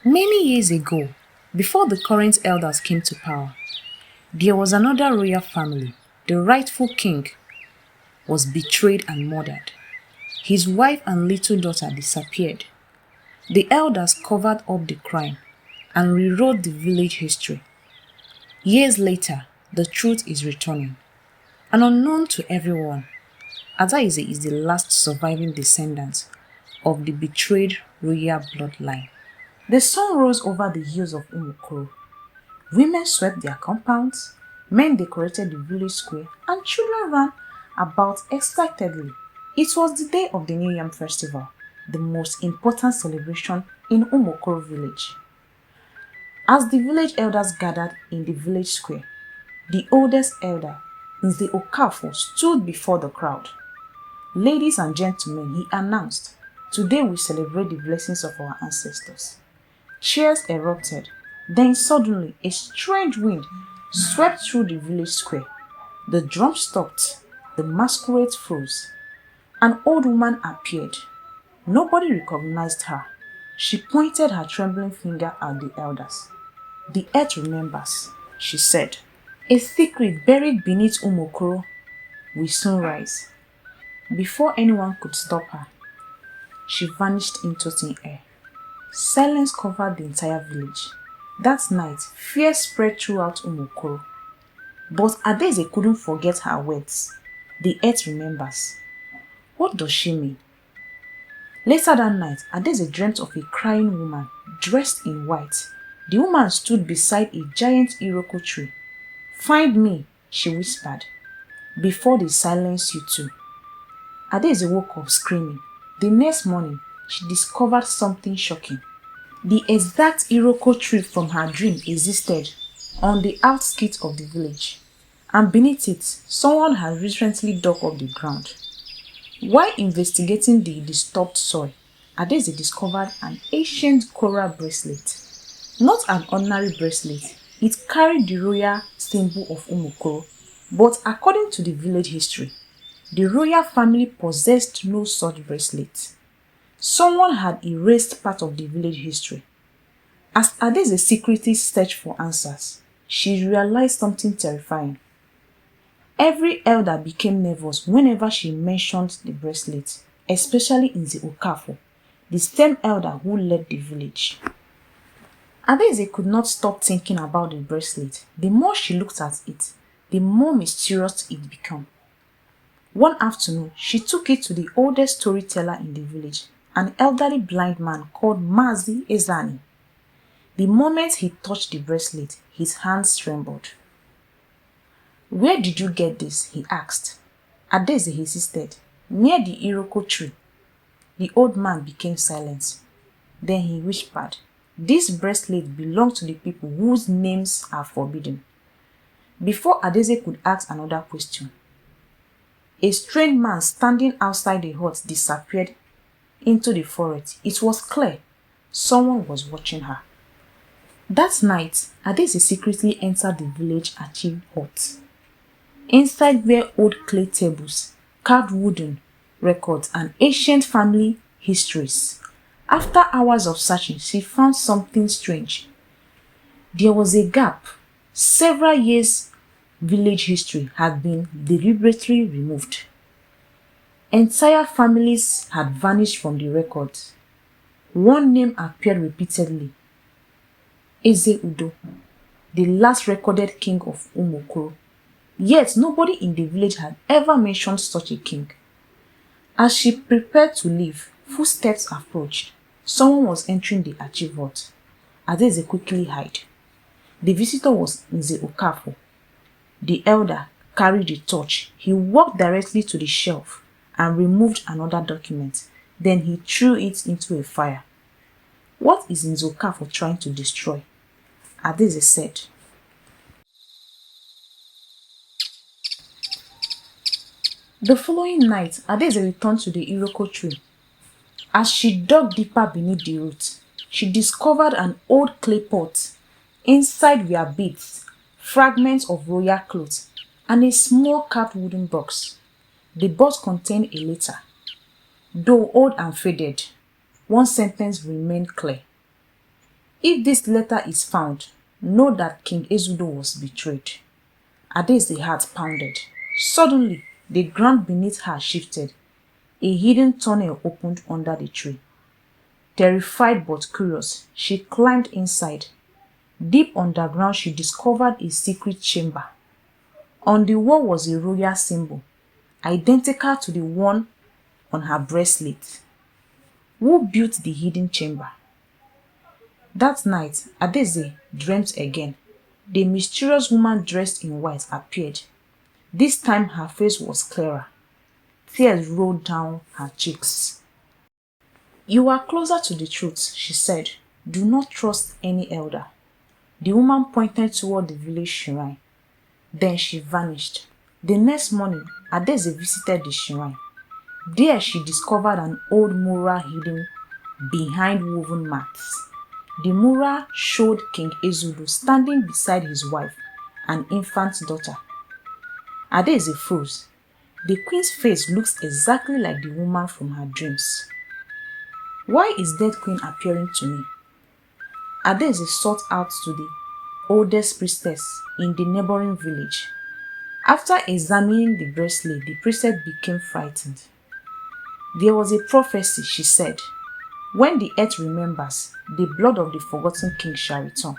Many years ago, before the current elders came to power, there was another royal family. The rightful king was betrayed and murdered. His wife and little daughter disappeared. The elders covered up the crime and rewrote the village history. Years later, the truth is returning. And unknown to everyone, Adaeze is the last surviving descendant of the betrayed royal bloodline. The sun rose over the hills of Umuokoro. Women swept their compounds, men decorated the village square, and children ran about excitedly. It was the day of the New Yam Festival, the most important celebration in Umuokoro village. As the village elders gathered in the village square, the oldest elder, Nze Okafo, stood before the crowd. Ladies and gentlemen, he announced, today we celebrate the blessings of our ancestors. Cheers erupted. Then suddenly, a strange wind swept through the village square. The drums stopped. The masquerade froze. An old woman appeared. Nobody recognized her. She pointed her trembling finger at the elders. The earth remembers, she said. A secret buried beneath Umuokoro will soon rise. Before anyone could stop her, she vanished into thin air. Silence covered the entire village. That night, fear spread throughout Umuokoro. But Adaeze couldn't forget her words. The earth remembers. What does she mean? Later that night, Adaeze dreamt of a crying woman dressed in white. The woman stood beside a giant iroko tree. Find me, she whispered, before they silence you too. Adaeze woke up screaming. The next morning, she discovered something shocking. The exact iroko tree from her dream existed on the outskirts of the village, and beneath it, someone had recently dug up the ground. While investigating the disturbed soil, Adaeze discovered an ancient coral bracelet. Not an ordinary bracelet, it carried the royal symbol of Umuokoro, but according to the village history, the royal family possessed no such bracelet. Someone had erased part of the village history. As Adaeze secretly searched for answers, she realized something terrifying. Every elder became nervous whenever she mentioned the bracelet, especially Nze Okafo, the same elder who led the village. Adaeze could not stop thinking about the bracelet. The more she looked at it, the more mysterious it became. One afternoon, she took it to the oldest storyteller in the village, an elderly blind man called Mazi Ezani. The moment he touched the bracelet, his hands trembled. Where did you get this? He asked. Adaeze insisted. Near the iroko tree. The old man became silent. Then he whispered, this bracelet belongs to the people whose names are forbidden. Before Adaeze could ask another question, a strange man standing outside the hut disappeared into the forest. It was clear someone was watching her. That night, Adaeze secretly entered the village achieve hut. Inside were old clay tables, carved wooden records, and ancient family histories. After hours of searching, she found something strange. There was a gap. Several years' village history had been deliberately removed. Entire families had vanished from the records. One name appeared repeatedly. Eze Udo, the last recorded king of Umuokoro. Yet nobody in the village had ever mentioned such a king. As she prepared to leave, footsteps approached. Someone was entering the archive. Adaeze quickly hid. The visitor was Nze Okafo. The elder carried the torch. He walked directly to the shelf and removed another document. Then he threw it into a fire. What is Nze Okafo trying to destroy? Adaeze said. The following night, Adaeze returned to the iroko tree. As she dug deeper beneath the roots, she discovered an old clay pot. Inside were beads, fragments of royal cloth, and a small carved wooden box. The box contained a letter. Though old and faded, one sentence remained clear. If this letter is found, know that King Ezudo was betrayed. Adaeze's heart pounded. Suddenly, the ground beneath her shifted. A hidden tunnel opened under the tree. Terrified but curious, she climbed inside. Deep underground, she discovered a secret chamber. On the wall was a royal symbol, identical to the one on her bracelet. Who built the hidden chamber? That night, Adaeze dreamt again. The mysterious woman dressed in white appeared. This time her face was clearer. Tears rolled down her cheeks. You are closer to the truth, she said. Do not trust any elder. The woman pointed toward the village shrine. Then she vanished. The next morning, Adaeze visited the shrine. There she discovered an old mural hidden behind woven mats. The mural showed King Ezudo standing beside his wife, an infant daughter. Adaeze froze. The queen's face looks exactly like the woman from her dreams. Why is dead queen appearing to me? Adaeze sought out to the oldest priestess in the neighboring village. After examining the bracelet, the priestess became frightened. There was a prophecy, she said. When the earth remembers, the blood of the forgotten king shall return.